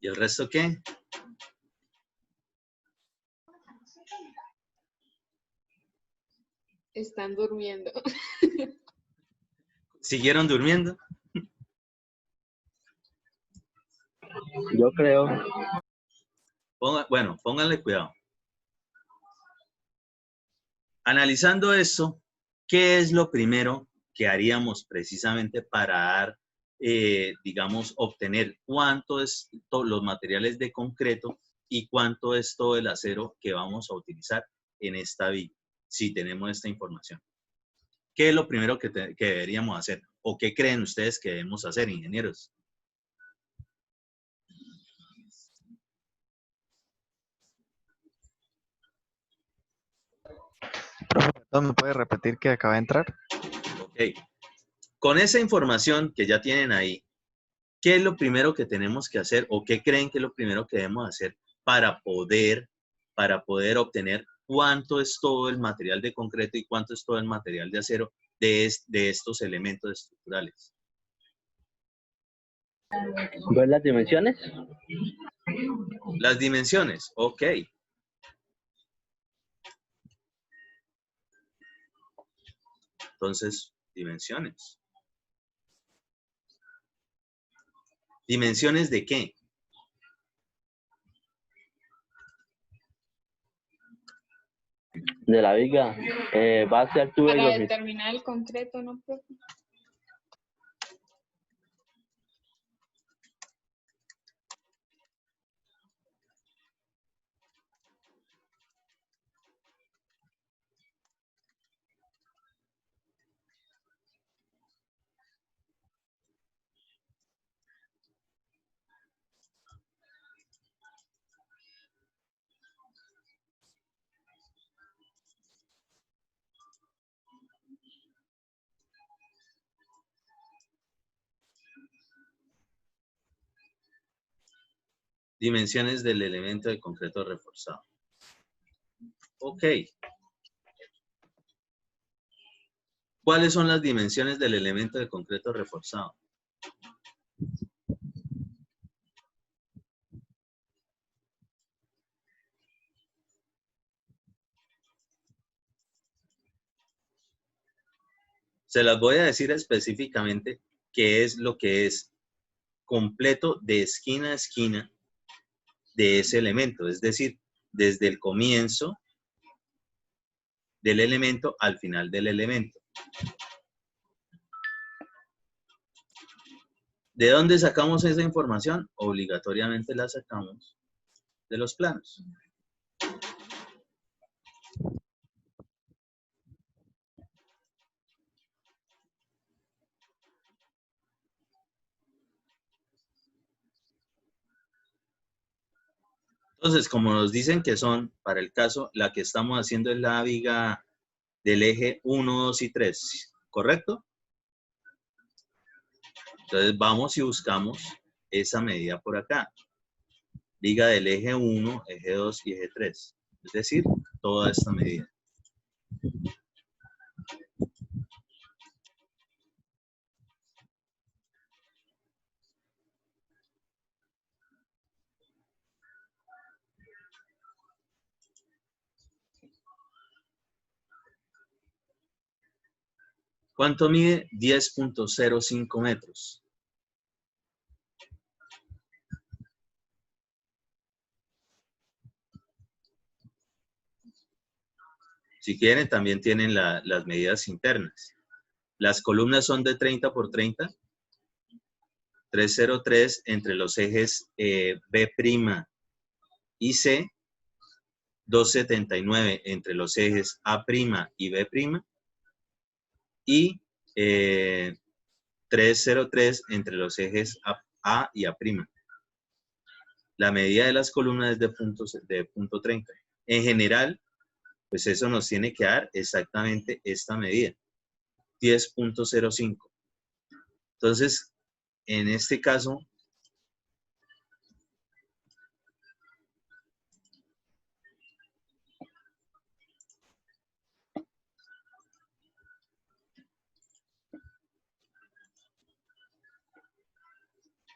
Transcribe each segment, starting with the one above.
¿Y el resto qué? Están durmiendo. ¿Siguieron durmiendo? Yo creo. Bueno, pónganle cuidado. Analizando esto, ¿qué es lo primero que haríamos precisamente para dar, digamos, obtener cuánto es los materiales de concreto y cuánto es todo el acero que vamos a utilizar en esta viga, si tenemos esta información? ¿Qué es lo primero que deberíamos hacer? ¿O qué creen ustedes que debemos hacer, ingenieros? ¿Me puede repetir que acaba de entrar? Ok. Con esa información que ya tienen ahí, ¿qué es lo primero que tenemos que hacer o qué creen que es lo primero que debemos hacer para poder obtener cuánto es todo el material de concreto y cuánto es todo el material de acero de estos elementos estructurales? ¿Ver las dimensiones? Las dimensiones, ok. Entonces, dimensiones. ¿Dimensiones de qué? De la viga, base, altura y Para longitud. determinar el concreto, ¿no, profe? Dimensiones del elemento de concreto reforzado. Ok. ¿Cuáles son las dimensiones del elemento de concreto reforzado? Se las voy a decir específicamente qué es lo que es completo de esquina a esquina de ese elemento, es decir, desde el comienzo del elemento al final del elemento. ¿De dónde sacamos esa información? Obligatoriamente la sacamos de los planos. Entonces, como nos dicen que son, para el caso, la que estamos haciendo es la viga del eje 1, 2 y 3, ¿correcto? Entonces, vamos y buscamos esa medida por acá. Viga del eje 1, eje 2 y eje 3. Es decir, toda esta medida. ¿Cuánto mide? 10.05 metros. Si quieren, también tienen las medidas internas. Las columnas son de 30 por 30, 303 entre los ejes B' y C, 279 entre los ejes A' y B' y 303 entre los ejes A y A'. La medida de las columnas es de punto 30. En general, pues eso nos tiene que dar exactamente esta medida, 10.05. Entonces, en este caso,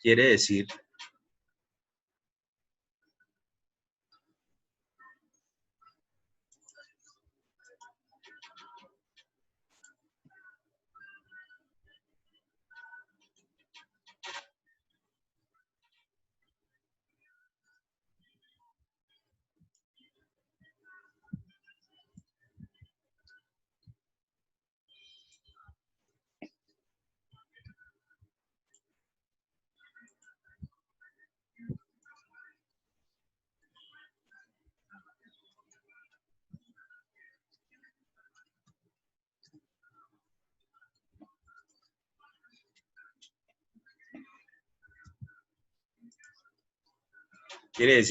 quiere decir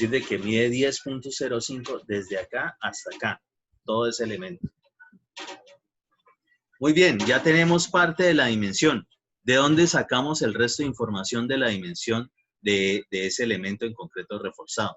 de que mide 10.05 desde acá hasta acá, todo ese elemento. Muy bien, ya tenemos parte de la dimensión. ¿De dónde sacamos el resto de información de la dimensión de ese elemento en concreto reforzado?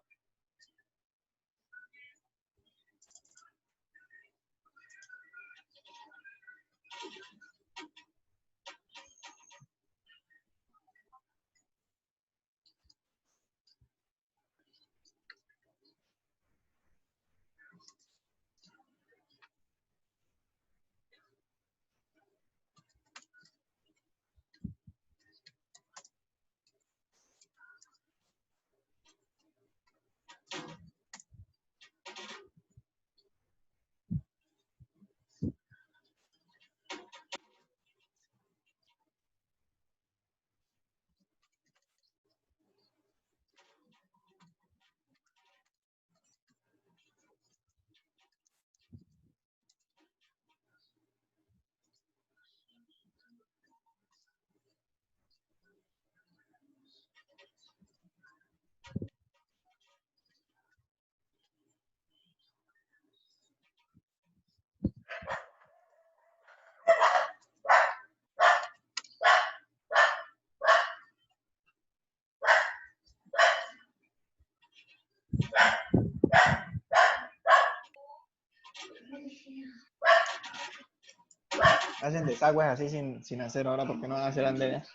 Hacen desagües así sin hacer ahora, ¿por qué no van a hacer andenes?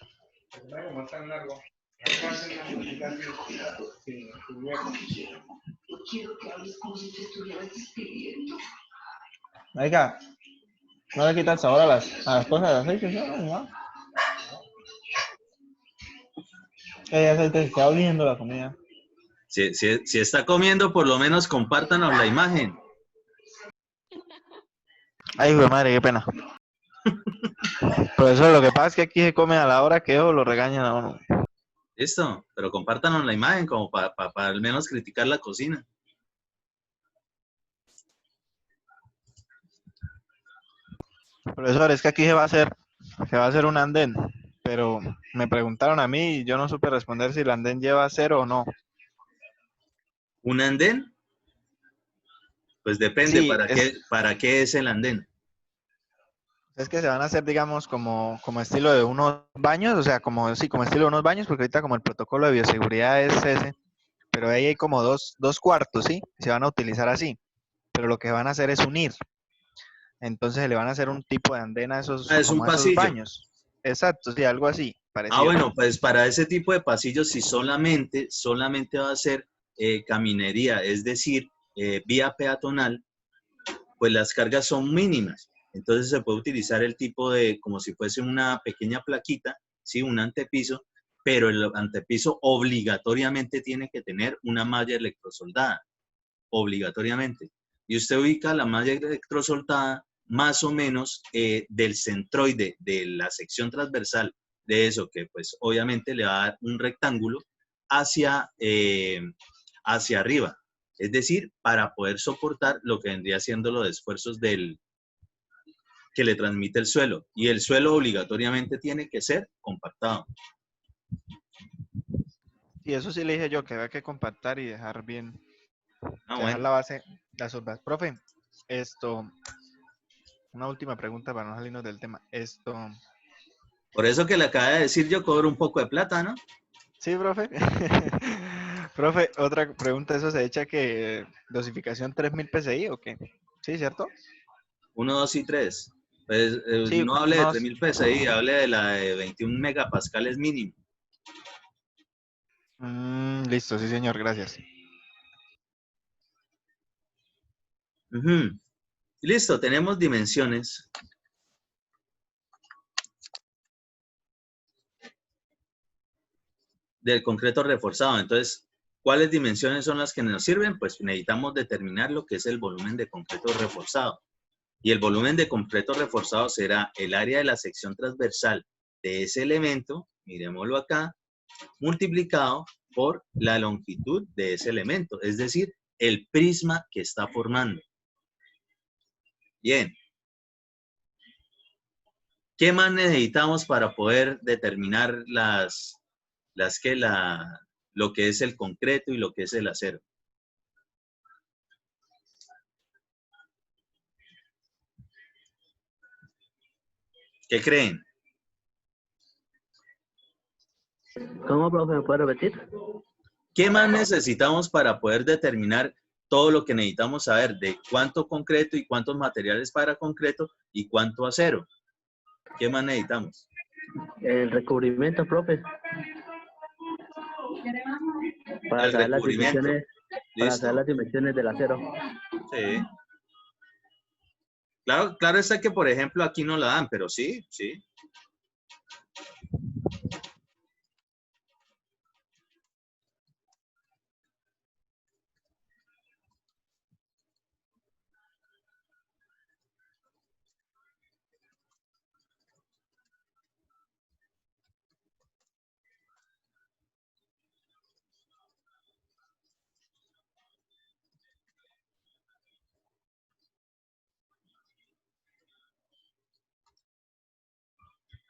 Como es tan largo, acá hacen una multiplicación sin hueco. Marica, no le quita el sabor a las cosas del aceite, ¿no? El aceite se está oliendo la comida. Si está comiendo, por lo menos compártanos la imagen. Ay, hijo de madre, qué pena. Profesor, lo que pasa es que aquí se come a la hora que lo regañan a uno. Listo, pero compártanos la imagen como para al menos criticar la cocina. Profesor, es que aquí se va a hacer un andén, pero me preguntaron a mí y yo no supe responder si el andén lleva cero o no. ¿Un andén? Pues depende, Sí, ¿para qué es el andén? es que se van a hacer, digamos, como estilo de unos baños, o sea, como estilo de unos baños, porque ahorita como el protocolo de bioseguridad es ese, pero ahí hay como dos cuartos, ¿sí? Se van a utilizar así, pero lo que van a hacer es unir. Entonces le van a hacer un tipo de andén a Ah, es un como a esos pasillo. baños. Exacto, sí, algo así, Ah, parecido. bueno, pues para ese tipo de pasillos, si solamente va a ser caminería, es decir, vía peatonal, pues las cargas son mínimas. Entonces se puede utilizar el tipo de, como si fuese una pequeña plaquita, ¿sí? Un antepiso, pero el antepiso obligatoriamente tiene que tener una malla electrosoldada, obligatoriamente. Y usted ubica la malla electrosoldada más o menos del centroide de la sección transversal de eso, que pues obviamente le va a dar un rectángulo hacia, hacia arriba. Es decir, para poder soportar lo que vendría siendo los esfuerzos que le transmite el suelo. Y el suelo obligatoriamente tiene que ser compactado. Y eso sí le dije yo, que había que compactar y dejar bien, Ah, dejar bueno. la base, las bases. Profe, una última pregunta para no salirnos del tema. Por eso que le acaba de decir yo, cobro un poco de plata, ¿no? Sí, profe. Profe, otra pregunta, ¿eso se echa que dosificación 3000 PSI o qué? Sí, ¿cierto? 1, 2 y 3. Pues Sí, no hable de no. 3000 PSI, hable de la de 21 megapascales mínimo. Listo, sí, señor, gracias. Listo, tenemos dimensiones. Del concreto reforzado. Entonces, ¿cuáles dimensiones son las que nos sirven? Pues necesitamos determinar lo que es el volumen de concreto reforzado. Y el volumen de concreto reforzado será el área de la sección transversal de ese elemento, miremoslo acá, multiplicado por la longitud de ese elemento, es decir, el prisma que está formando. Bien. ¿Qué más necesitamos para poder determinar lo que es el concreto y lo que es el acero? ¿Qué creen? ¿Cómo, profe? ¿Me puede repetir? ¿Qué más necesitamos para poder determinar todo lo que necesitamos saber de cuánto concreto y cuántos materiales para concreto y cuánto acero? ¿Qué más necesitamos? El recubrimiento, profe. Para El saber las recubrimiento. dimensiones, para saber Listo. las dimensiones del acero. Sí. Claro está que, por ejemplo, aquí no la dan, pero sí, sí.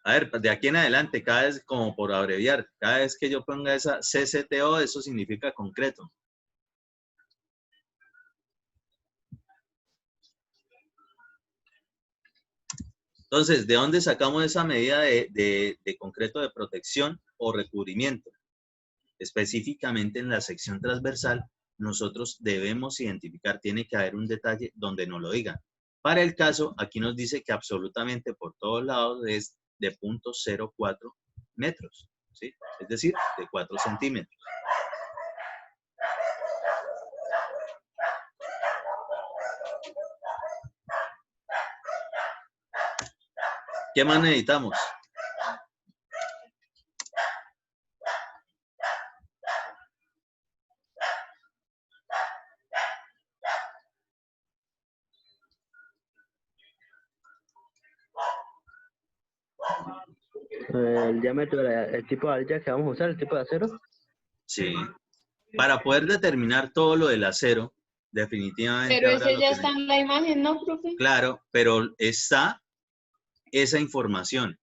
A ver, de aquí en adelante, cada vez, como por abreviar, cada vez que yo ponga esa CCTO, eso significa concreto. Entonces, ¿de dónde sacamos esa medida de concreto de protección o recubrimiento? Específicamente en la sección transversal nosotros debemos identificar, tiene que haber un detalle donde nos lo digan. Para el caso, aquí nos dice que absolutamente por todos lados es de 0.04 metros, ¿sí? Es decir, de 4 centímetros. ¿Qué más necesitamos? El diámetro, el tipo de varilla que vamos a usar, el tipo de acero. Sí. Para poder determinar todo lo del acero, definitivamente Pero ahora ese lo ya que está en la imagen, ¿no, profe? claro, pero está esa información.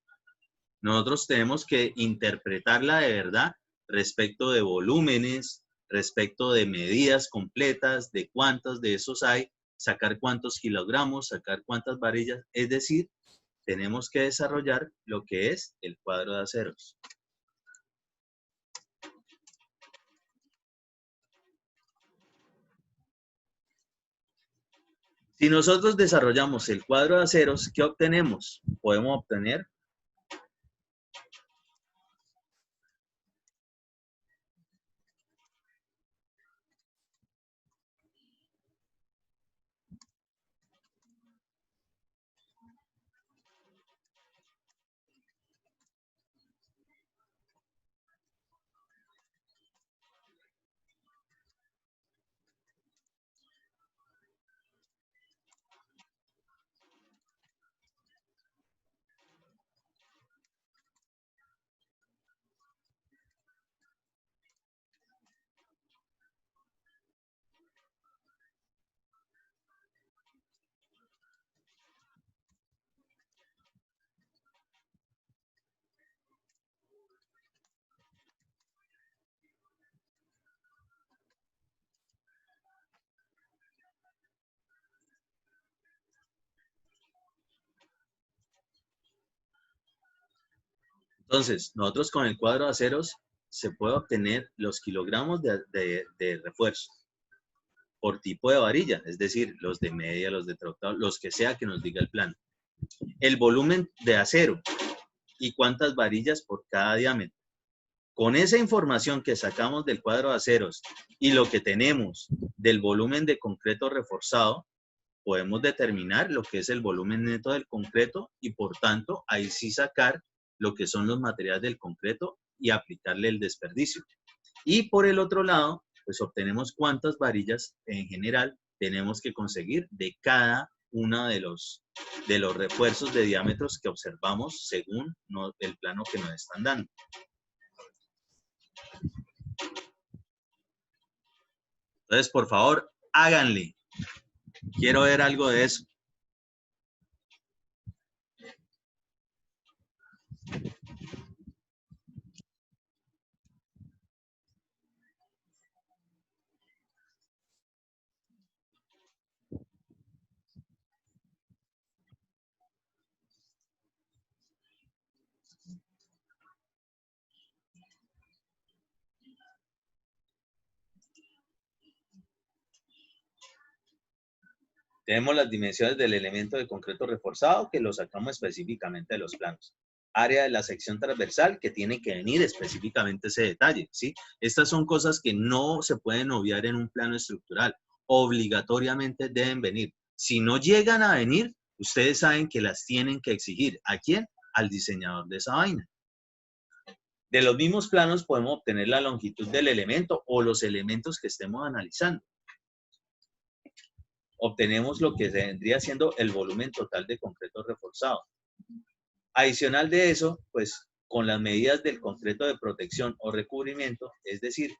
Nosotros tenemos que interpretarla de verdad respecto de volúmenes, respecto de medidas completas, de cuántos de esos hay, sacar cuántos kilogramos, sacar cuántas varillas. Es decir, tenemos que desarrollar lo que es el cuadro de aceros. Si nosotros desarrollamos el cuadro de aceros, ¿qué obtenemos? Podemos obtener entonces, nosotros con el cuadro de aceros se puede obtener los kilogramos de refuerzo por tipo de varilla, es decir, los de media, los de troctado, los que sea que nos diga el plano. El volumen de acero y cuántas varillas por cada diámetro. Con esa información que sacamos del cuadro de aceros y lo que tenemos del volumen de concreto reforzado, podemos determinar lo que es el volumen neto del concreto y por tanto ahí sí sacar lo que son los materiales del concreto y aplicarle el desperdicio. Y por el otro lado, pues obtenemos cuántas varillas en general tenemos que conseguir de cada uno de los refuerzos de diámetros que observamos según el plano que nos están dando. Entonces, por favor, háganle. Quiero ver algo de eso. Tenemos las dimensiones del elemento de concreto reforzado que lo sacamos específicamente de los planos. Área de la sección transversal que tiene que venir específicamente ese detalle, ¿sí? Estas son cosas que no se pueden obviar en un plano estructural. Obligatoriamente deben venir. Si no llegan a venir, ustedes saben que las tienen que exigir. ¿A quién? Al diseñador de esa vaina. De los mismos planos podemos obtener la longitud del elemento o los elementos que estemos analizando. Obtenemos lo que vendría siendo el volumen total de concreto reforzado. Adicional de eso, pues con las medidas del concreto de protección o recubrimiento, es decir,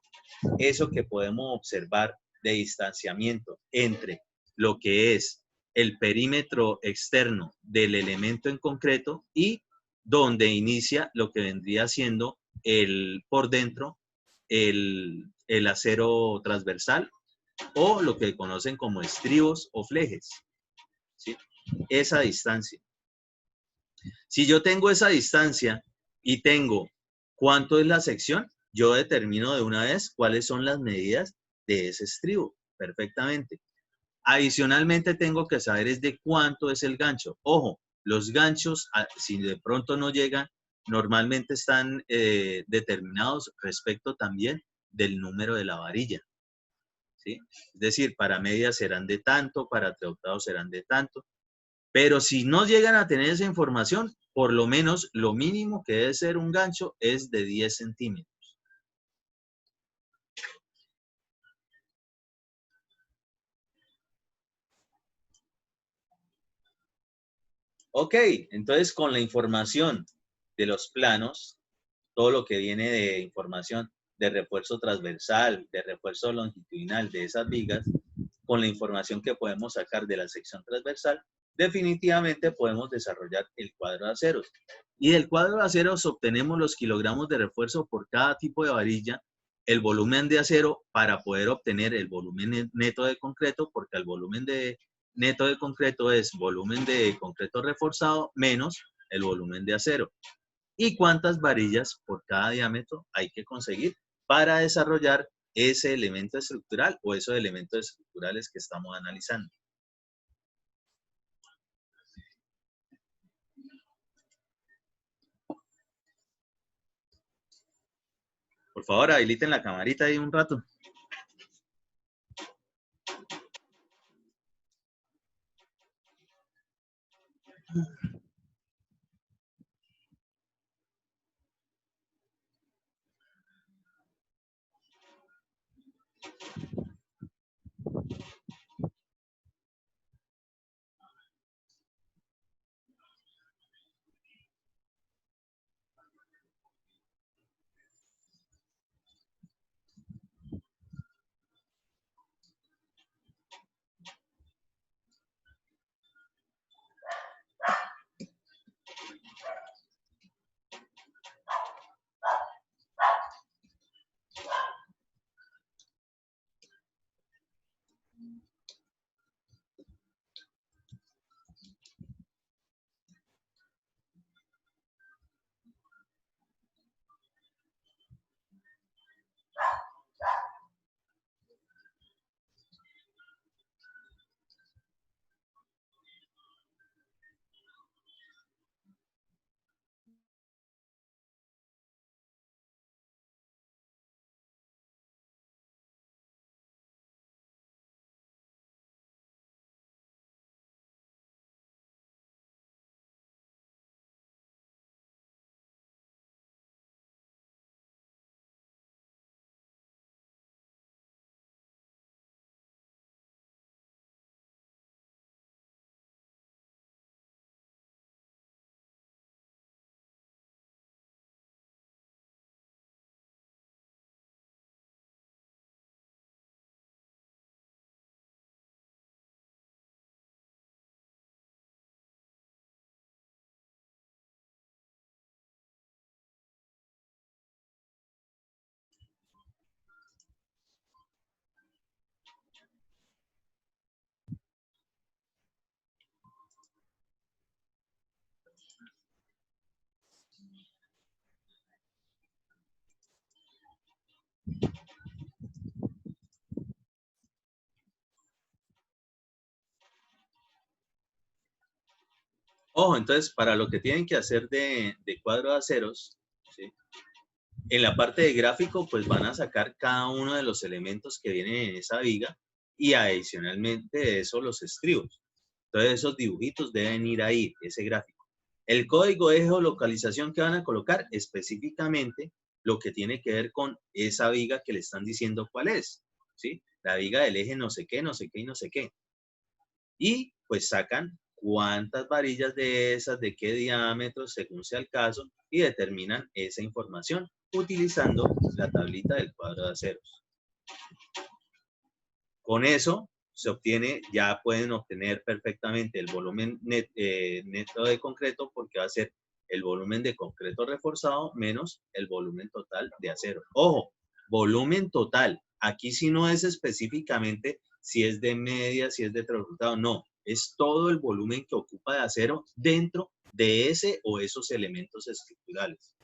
eso que podemos observar de distanciamiento entre lo que es el perímetro externo del elemento en concreto y donde inicia lo que vendría siendo por dentro el acero transversal o lo que conocen como estribos o flejes, ¿sí? Esa distancia. Si yo tengo esa distancia y tengo cuánto es la sección, yo determino de una vez cuáles son las medidas de ese estribo, perfectamente. Adicionalmente tengo que saber es de cuánto es el gancho. Ojo, los ganchos, si de pronto no llegan, normalmente están determinados respecto también del número de la varilla, ¿sí? Es decir, para medias serán de tanto, para treoctavos serán de tanto. Pero si no llegan a tener esa información, por lo menos lo mínimo que debe ser un gancho es de 10 centímetros. Ok, entonces con la información de los planos, todo lo que viene de información de refuerzo transversal, de refuerzo longitudinal de esas vigas, con la información que podemos sacar de la sección transversal, definitivamente podemos desarrollar el cuadro de aceros. Y del cuadro de aceros obtenemos los kilogramos de refuerzo por cada tipo de varilla, el volumen de acero para poder obtener el volumen neto de concreto, porque el volumen neto de concreto es volumen de concreto reforzado menos el volumen de acero. Y cuántas varillas por cada diámetro hay que conseguir para desarrollar ese elemento estructural o esos elementos estructurales que estamos analizando. Por favor, habiliten la camarita ahí un rato. Ojo, entonces, para lo que tienen que hacer de cuadro de aceros, ¿sí? En la parte de gráfico, pues van a sacar cada uno de los elementos que vienen en esa viga y adicionalmente de eso los estribos. Entonces, esos dibujitos deben ir ahí, ese gráfico. El código de geolocalización que van a colocar específicamente lo que tiene que ver con esa viga que le están diciendo cuál es, ¿sí? La viga del eje no sé qué, no sé qué y no sé qué. Y pues sacan cuántas varillas de esas, de qué diámetro, según sea el caso, y determinan esa información utilizando la tablita del cuadro de aceros. Con eso se obtiene, ya pueden obtener perfectamente el volumen neto de concreto, porque va a ser el volumen de concreto reforzado menos el volumen total de acero. Ojo, volumen total. Aquí sí no es específicamente si es de media, si es de transversal, no. Es todo el volumen que ocupa de acero dentro de ese o esos elementos estructurales.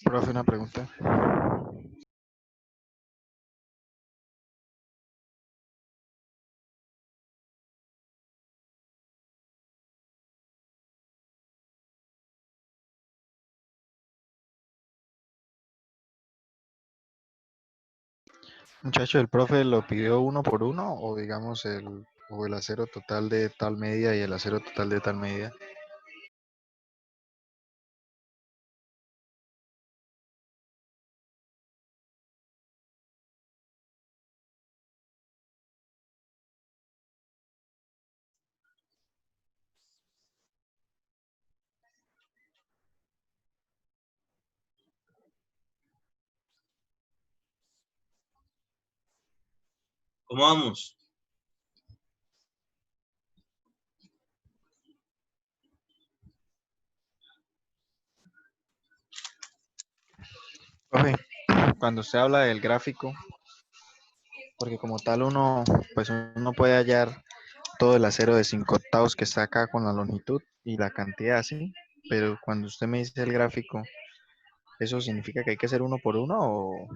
Profe, una pregunta. Muchacho, ¿el profe lo pidió uno por uno o digamos o el acero total de tal medida y el acero total de tal medida? ¿Cómo vamos? Profe, cuando usted habla del gráfico, porque como tal pues uno puede hallar todo el acero de 5/8 que está acá con la longitud y la cantidad así, pero cuando usted me dice el gráfico, ¿eso significa que hay que hacer uno por uno o...?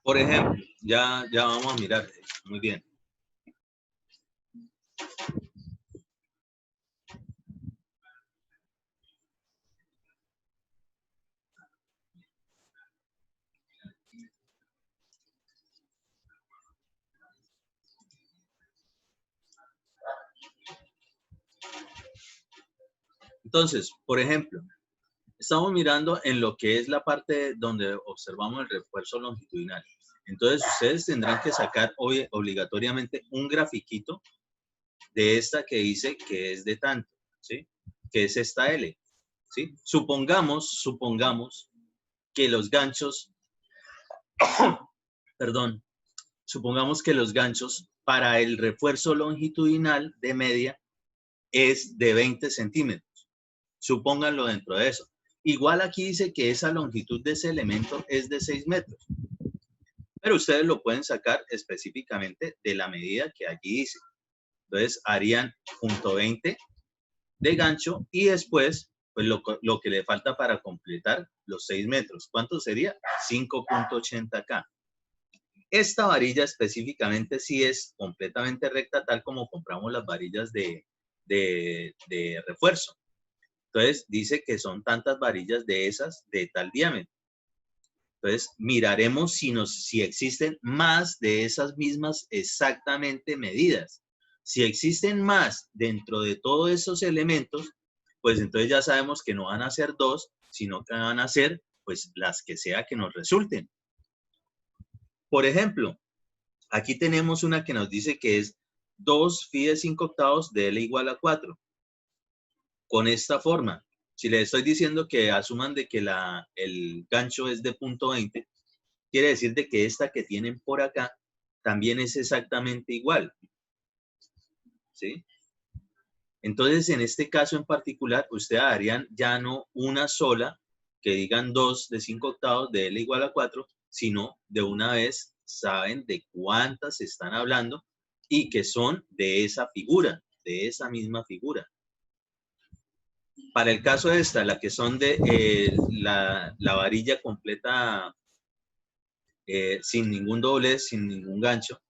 Por ejemplo, ya vamos a mirar. Muy bien. Entonces, por ejemplo, estamos mirando en lo que es la parte donde observamos el refuerzo longitudinal. Entonces, ustedes tendrán que sacar obligatoriamente un grafiquito de esta que dice que es de tanto, ¿sí? Que es esta L, ¿sí? Supongamos que los ganchos, perdón, supongamos que los ganchos para el refuerzo longitudinal de media es de 20 centímetros. Supónganlo dentro de eso. Igual aquí dice que esa longitud de ese elemento es de 6 metros, pero ustedes lo pueden sacar específicamente de la medida que allí dice. Entonces harían punto 20 de gancho y después, pues lo que le falta para completar los 6 metros. ¿Cuánto sería? 5.80K. Esta varilla específicamente sí es completamente recta, tal como compramos las varillas de refuerzo. Entonces dice que son tantas varillas de esas de tal diámetro. Entonces miraremos si existen más de esas mismas exactamente medidas. Si existen más dentro de todos esos elementos, pues entonces ya sabemos que no van a ser dos, sino que van a ser pues las que sea que nos resulten. Por ejemplo, aquí tenemos una que nos dice que es 2 phi de 5/8 de L igual a 4. Con esta forma, si les estoy diciendo que asuman de que el gancho es de punto 20, quiere decir de que esta que tienen por acá también es exactamente igual, ¿sí? Entonces, en este caso en particular, ustedes harían ya no una sola, que digan 2 de 5/8 de L igual a 4, sino de una vez saben de cuántas están hablando y que son de esa figura, de esa misma figura. Para el caso de esta, la que son de la varilla completa sin ningún doblez, sin ningún gancho,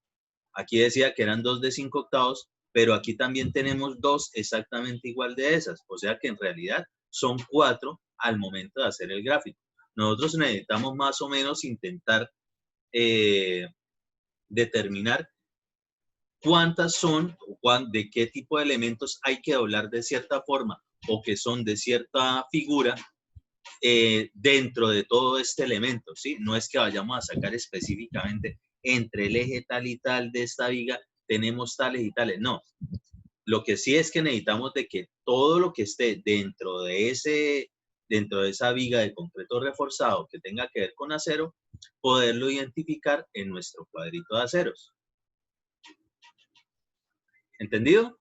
aquí decía que eran 2 de 5/8, pero aquí también tenemos dos exactamente igual de esas, o sea que en realidad son 4 al momento de hacer el gráfico. Nosotros necesitamos más o menos intentar determinar cuántas son, de qué tipo de elementos hay que doblar de cierta forma o que son de cierta figura dentro de todo este elemento, ¿sí? No es que vayamos a sacar específicamente entre el eje tal y tal de esta viga tenemos tales y tales, no. Lo que sí es que necesitamos de que todo lo que esté dentro de esa viga de concreto reforzado que tenga que ver con acero, poderlo identificar en nuestro cuadrito de aceros. ¿Entendido?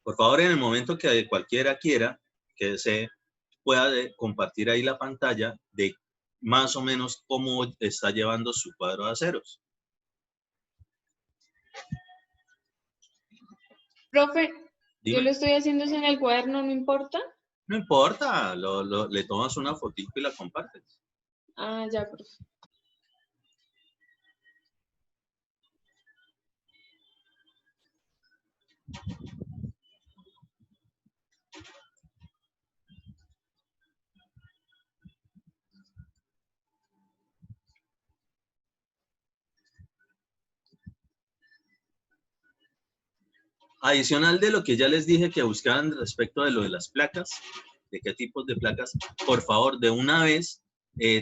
Por favor, en el momento que cualquiera quiera, que se pueda compartir ahí la pantalla de más o menos cómo está llevando su cuadro de aceros. Profe, Dime. yo lo estoy haciendo en el cuaderno, ¿no importa? No importa, le tomas una fotito y la compartes. Ah, ya, profe. Adicional de lo que ya les dije que buscaban respecto de lo de las placas, de qué tipos de placas, por favor, de una vez,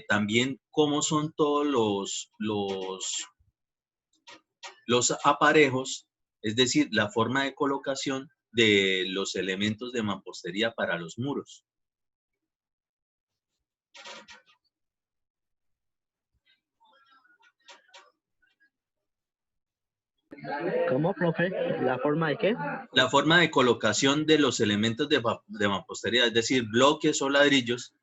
también cómo son todos los aparejos, es decir, la forma de colocación de los elementos de mampostería para los muros. ¿Cómo, profe? ¿La forma de qué? La forma de colocación de los elementos de mampostería, es decir, bloques o ladrillos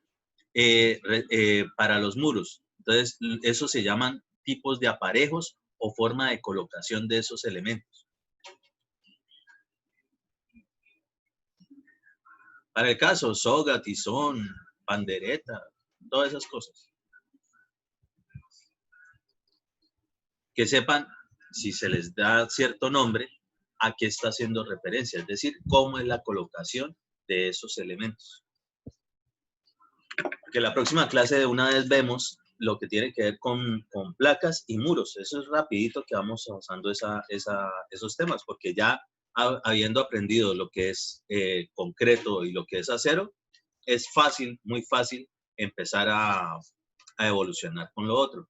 para los muros. Entonces, eso se llaman tipos de aparejos o forma de colocación de esos elementos. Para el caso, soga, tizón, pandereta, todas esas cosas. Que sepan, si se les da cierto nombre, a qué está haciendo referencia, es decir, cómo es la colocación de esos elementos. Que la próxima clase de una vez vemos lo que tiene que ver con placas y muros. Eso es rapidito que vamos avanzando esos temas, porque ya habiendo aprendido lo que es concreto y lo que es acero, es fácil, muy fácil, empezar a evolucionar con lo otro.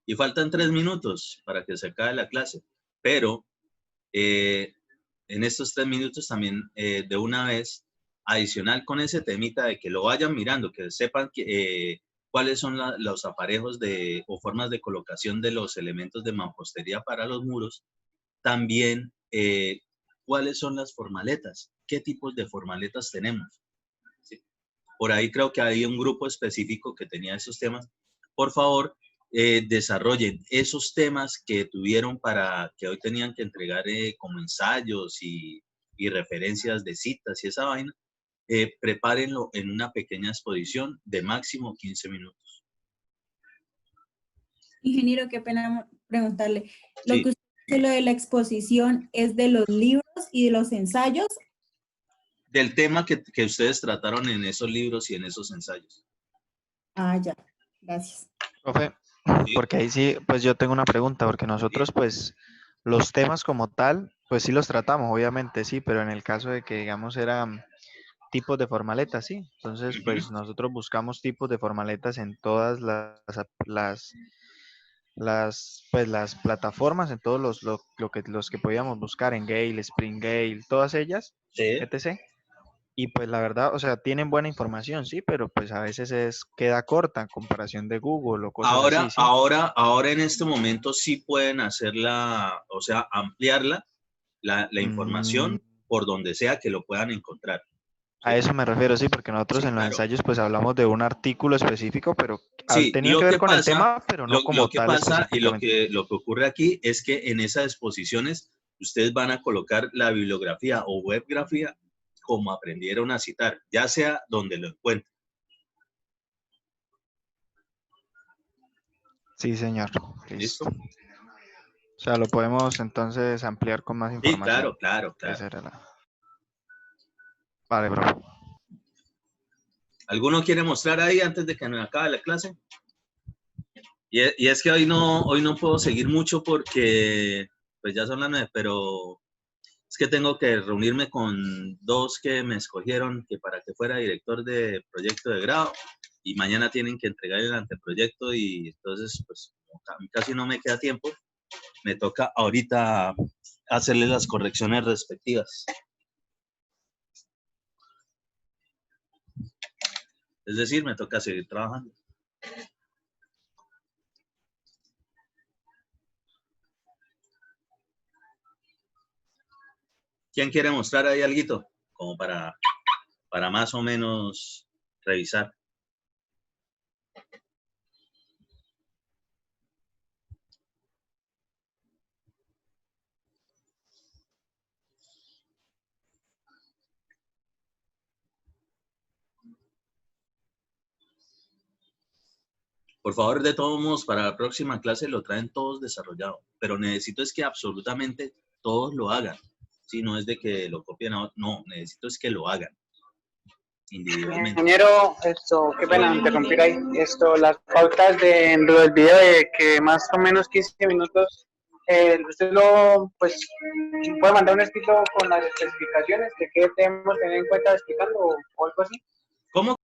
Y faltan 3 minutos para que se acabe la clase, pero en estos 3 minutos también de una vez, adicional con ese temita de que lo vayan mirando, que sepan cuáles son los aparejos o formas de colocación de los elementos de mampostería para los muros, también cuáles son las formaletas, qué tipos de formaletas tenemos. ¿Sí? Por ahí creo que hay un grupo específico que tenía esos temas. Por favor, desarrollen esos temas que tuvieron que hoy tenían que entregar como ensayos y referencias de citas y esa vaina, prepárenlo en una pequeña exposición de máximo 15 minutos. Ingeniero, qué pena preguntarle. Lo Sí. que usted dice, lo de la exposición, ¿es de los libros y de los ensayos? Del tema que ustedes trataron en esos libros y en esos ensayos. Ah, ya. Gracias. Profe, porque ahí sí, pues yo tengo una pregunta, porque nosotros, pues, los temas como tal, pues sí los tratamos, obviamente, sí, pero en el caso de que, digamos, eran tipos de formaletas, sí. Entonces, pues nosotros buscamos tipos de formaletas en todas las plataformas, en todos los que podíamos buscar, en Gale, Spring Gale, todas ellas, Sí. etc. Y pues la verdad, o sea, tienen buena información, sí, pero pues a veces queda corta en comparación de Google o cosas así, ¿sí? Ahora en este momento sí pueden hacerla, o sea, ampliarla, la información por donde sea que lo puedan encontrar. A eso me refiero, sí, porque nosotros Sí, en los claro. ensayos pues hablamos de un artículo específico, pero Sí, tenía lo que ver que con el pasa, tema, pero no como lo que tal pasa y específicamente. lo que ocurre aquí es que en esas exposiciones ustedes van a colocar la bibliografía o webgrafía como aprendieron a citar, ya sea donde lo encuentren. Sí, señor. ¿Listo? O sea, lo podemos entonces ampliar con más Sí, información. claro. Esa era Vale, bro. ¿Alguno quiere mostrar ahí antes de que nos acabe la clase? Y es que hoy no puedo seguir mucho porque pues ya son las 9, pero Es que tengo que reunirme con dos que me escogieron que para que fuera director de proyecto de grado y mañana tienen que entregar el anteproyecto y entonces pues como a mí casi no me queda tiempo, me toca ahorita hacerle las correcciones respectivas. Es decir, me toca seguir trabajando. ¿Quién quiere mostrar ahí alguito? Como para más o menos revisar. Por favor, de todos modos, para la próxima clase lo traen todos desarrollado, pero necesito es que absolutamente todos lo hagan. Si no es de que lo copien a otro, no, necesito es que lo hagan individualmente. Ingeniero, qué pena interrumpir ahí. Las pautas lo del video de que más o menos 15 minutos, usted pues, puede mandar un escrito con las especificaciones de qué debemos tener en cuenta explicando o algo así.